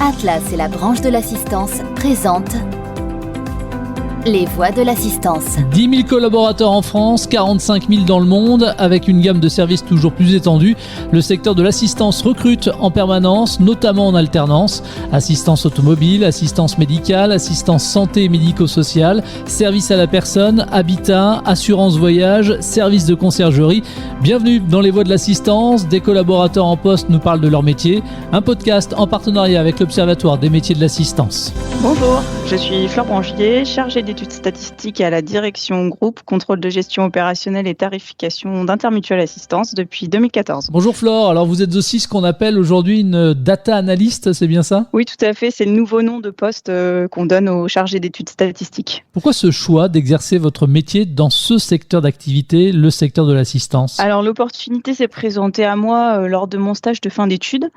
Atlas et la branche de l'assistance présentent les voix de l'assistance. 10 000 collaborateurs en France, 45 000 dans le monde, avec une gamme de services toujours plus étendue. Le secteur de l'assistance recrute en permanence, notamment en alternance. Assistance automobile, assistance médicale, assistance santé et médico-sociale, service à la personne, habitat, assurance voyage, service de conciergerie. Bienvenue dans les voix de l'assistance. Des collaborateurs en poste nous parlent de leur métier. Un podcast en partenariat avec l'Observatoire des métiers de l'assistance. Bonjour, je suis Fleur Brangier, chargée d'études statistiques à la direction groupe, contrôle de gestion opérationnelle et tarification d'Intermutuel Assistance depuis 2014. Bonjour Flore, alors vous êtes aussi ce qu'on appelle aujourd'hui une data analyst, c'est bien ça ? Oui, tout à fait, c'est le nouveau nom de poste qu'on donne aux chargés d'études statistiques. Pourquoi ce choix d'exercer votre métier dans ce secteur d'activité, le secteur de l'assistance ? Alors l'opportunité s'est présentée à moi lors de mon stage de fin d'études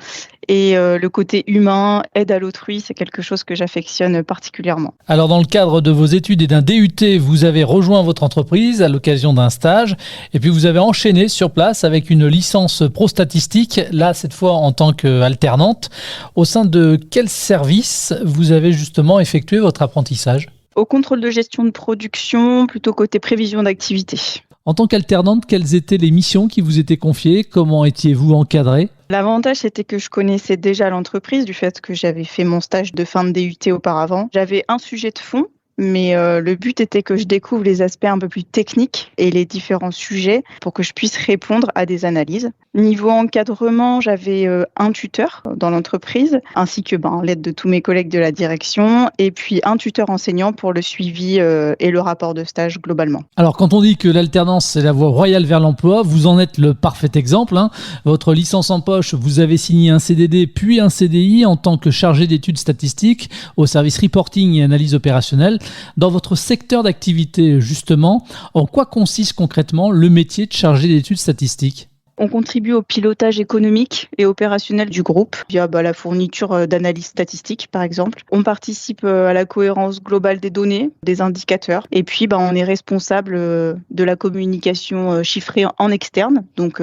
et le côté humain, aide à l'autrui, c'est quelque chose que j'affectionne particulièrement. Alors dans le cadre de vos études et d'un DUT, vous avez rejoint votre entreprise à l'occasion d'un stage et puis vous avez enchaîné sur place avec une licence pro statistique, là cette fois en tant qu'alternante. Au sein de quel service vous avez justement effectué votre apprentissage ? Au contrôle de gestion de production, plutôt côté prévision d'activité. En tant qu'alternante, quelles étaient les missions qui vous étaient confiées ? Comment étiez-vous encadrée ? L'avantage, c'était que je connaissais déjà l'entreprise du fait que j'avais fait mon stage de fin de DUT auparavant. J'avais un sujet de fond, mais le but était que je découvre les aspects un peu plus techniques et les différents sujets pour que je puisse répondre à des analyses. Niveau encadrement, j'avais un tuteur dans l'entreprise, ainsi que l'aide de tous mes collègues de la direction, et puis un tuteur enseignant pour le suivi et le rapport de stage globalement. Alors quand on dit que l'alternance c'est la voie royale vers l'emploi, vous en êtes le parfait exemple. Votre licence en poche, vous avez signé un CDD puis un CDI en tant que chargé d'études statistiques au service reporting et analyse opérationnelle. Dans votre secteur d'activité justement, en quoi consiste concrètement le métier de chargé d'études statistiques ? On contribue au pilotage économique et opérationnel du groupe via la fourniture d'analyses statistiques, par exemple. On participe à la cohérence globale des données, des indicateurs. Et puis, on est responsable de la communication chiffrée en externe, donc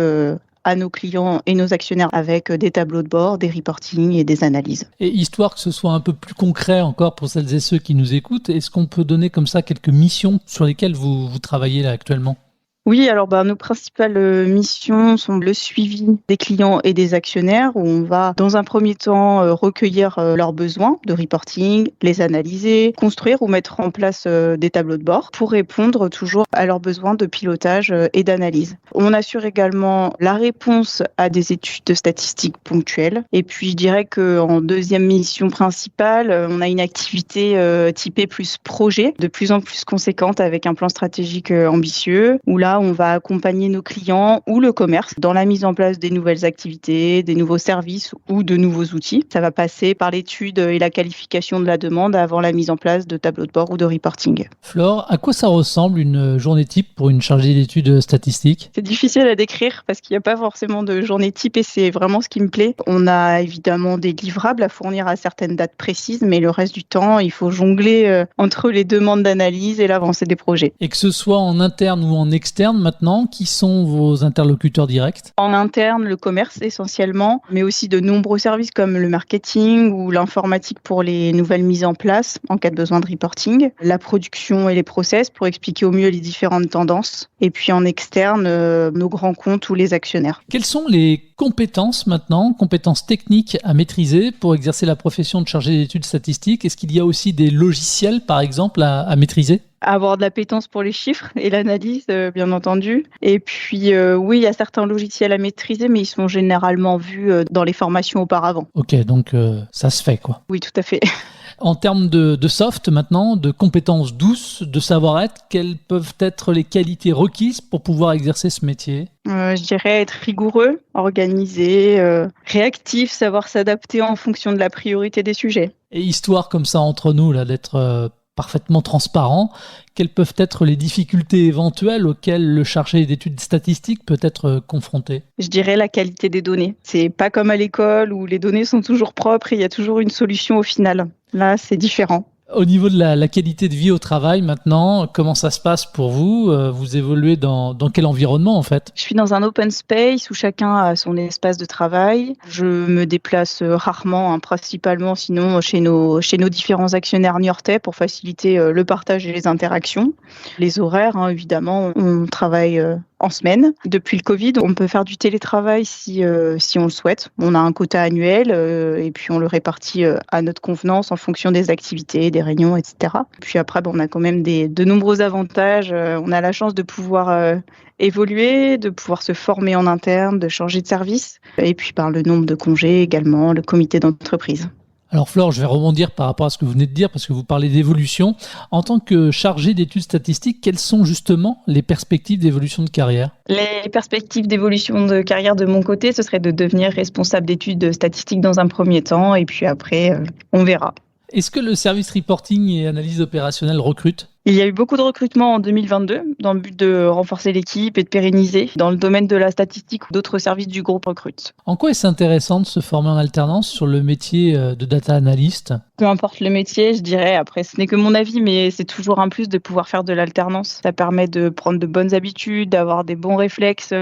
à nos clients et nos actionnaires avec des tableaux de bord, des reportings et des analyses. Et histoire que ce soit un peu plus concret encore pour celles et ceux qui nous écoutent, est-ce qu'on peut donner comme ça quelques missions sur lesquelles vous travaillez là actuellement ? Oui, alors nos principales missions sont le suivi des clients et des actionnaires où on va dans un premier temps recueillir leurs besoins de reporting, les analyser, construire ou mettre en place des tableaux de bord pour répondre toujours à leurs besoins de pilotage et d'analyse. On assure également la réponse à des études de statistiques ponctuelles et puis je dirais qu'en deuxième mission principale, on a une activité typée plus projet de plus en plus conséquente avec un plan stratégique ambitieux où là on va accompagner nos clients ou le commerce dans la mise en place des nouvelles activités, des nouveaux services ou de nouveaux outils. Ça va passer par l'étude et la qualification de la demande avant la mise en place de tableaux de bord ou de reporting. Flore, à quoi ça ressemble une journée type pour une chargée d'études statistiques ? C'est difficile à décrire parce qu'il n'y a pas forcément de journée type et c'est vraiment ce qui me plaît. On a évidemment des livrables à fournir à certaines dates précises, mais le reste du temps, il faut jongler entre les demandes d'analyse et l'avancée des projets. Et que ce soit en interne ou en externe, maintenant, qui sont vos interlocuteurs directs ? En interne, le commerce essentiellement, mais aussi de nombreux services comme le marketing ou l'informatique pour les nouvelles mises en place en cas de besoin de reporting, la production et les process pour expliquer au mieux les différentes tendances, et puis en externe, nos grands comptes ou les actionnaires. Quelles sont les compétences maintenant, compétences techniques à maîtriser pour exercer la profession de chargé d'études statistiques ? Est-ce qu'il y a aussi des logiciels, par exemple, à maîtriser ? Avoir de l'appétence pour les chiffres et l'analyse, bien entendu. Et puis, oui, il y a certains logiciels à maîtriser, mais ils sont généralement vus dans les formations auparavant. Ok, donc ça se fait, quoi. Oui, tout à fait. En termes de soft maintenant, de compétences douces, de savoir-être, quelles peuvent être les qualités requises pour pouvoir exercer ce métier ? Je dirais être rigoureux, organisé, réactif, savoir s'adapter en fonction de la priorité des sujets. Et histoire comme ça entre nous, là, d'être parfaitement transparent, quelles peuvent être les difficultés éventuelles auxquelles le chargé d'études statistiques peut être confronté ? Je dirais la qualité des données. C'est pas comme à l'école où les données sont toujours propres et il y a toujours une solution au final. Là, c'est différent. Au niveau de la qualité de vie au travail maintenant, comment ça se passe pour vous ? Vous évoluez dans quel environnement en fait ? Je suis dans un open space où chacun a son espace de travail. Je me déplace rarement, principalement sinon chez nos différents actionnaires niortais pour faciliter le partage et les interactions. Les horaires, évidemment, on travaille en semaine. Depuis le Covid, on peut faire du télétravail si on le souhaite. On a un quota annuel et puis on le répartit à notre convenance en fonction des activités, des réunions, etc. Puis après, on a quand même de nombreux avantages. On a la chance de pouvoir évoluer, de pouvoir se former en interne, de changer de service. Et puis par le nombre de congés également, le comité d'entreprise. Alors Flore, je vais rebondir par rapport à ce que vous venez de dire parce que vous parlez d'évolution. En tant que chargé d'études statistiques, quelles sont justement les perspectives d'évolution de carrière ? Les perspectives d'évolution de carrière de mon côté, ce serait de devenir responsable d'études statistiques dans un premier temps et puis après, on verra. Est-ce que le service reporting et analyse opérationnelle recrute ? Il y a eu beaucoup de recrutements en 2022 dans le but de renforcer l'équipe et de pérenniser dans le domaine de la statistique ou d'autres services du groupe recrutent. En quoi est-ce intéressant de se former en alternance sur le métier de data analyst ? Peu importe le métier, je dirais, après ce n'est que mon avis, mais c'est toujours un plus de pouvoir faire de l'alternance. Ça permet de prendre de bonnes habitudes, d'avoir des bons réflexes,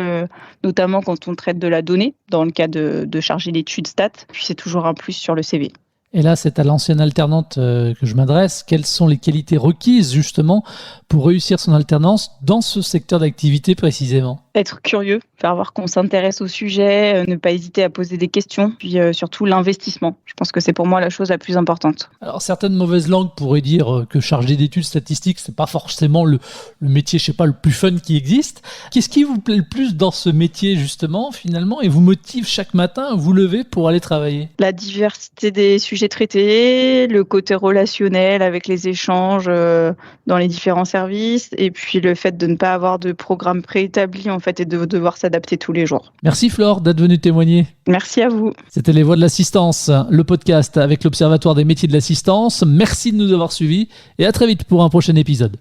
notamment quand on traite de la donnée, dans le cas de chargé d'études stats. Puis c'est toujours un plus sur le CV. Et là, c'est à l'ancienne alternante que je m'adresse. Quelles sont les qualités requises justement pour réussir son alternance dans ce secteur d'activité précisément ? Être curieux, faire voir qu'on s'intéresse au sujet, ne pas hésiter à poser des questions, puis surtout l'investissement. Je pense que c'est pour moi la chose la plus importante. Alors certaines mauvaises langues pourraient dire que chargé d'études statistiques, c'est pas forcément le métier, le plus fun qui existe. Qu'est-ce qui vous plaît le plus dans ce métier justement finalement et vous motive chaque matin à vous lever pour aller travailler ? La diversité des sujets traités, le côté relationnel avec les échanges dans les différents services et puis le fait de ne pas avoir de programme préétabli et de devoir s'adapter tous les jours. Merci Flore d'être venue témoigner. Merci à vous. C'était Les Voix de l'Assistance, le podcast avec l'Observatoire des métiers de l'assistance. Merci de nous avoir suivis et à très vite pour un prochain épisode.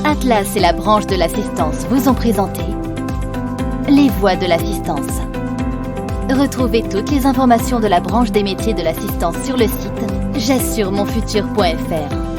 Atlas et la branche de l'assistance vous ont présenté Les Voix de l'assistance. Retrouvez toutes les informations de la branche des métiers de l'assistance sur le site j'assuremonfutur.fr.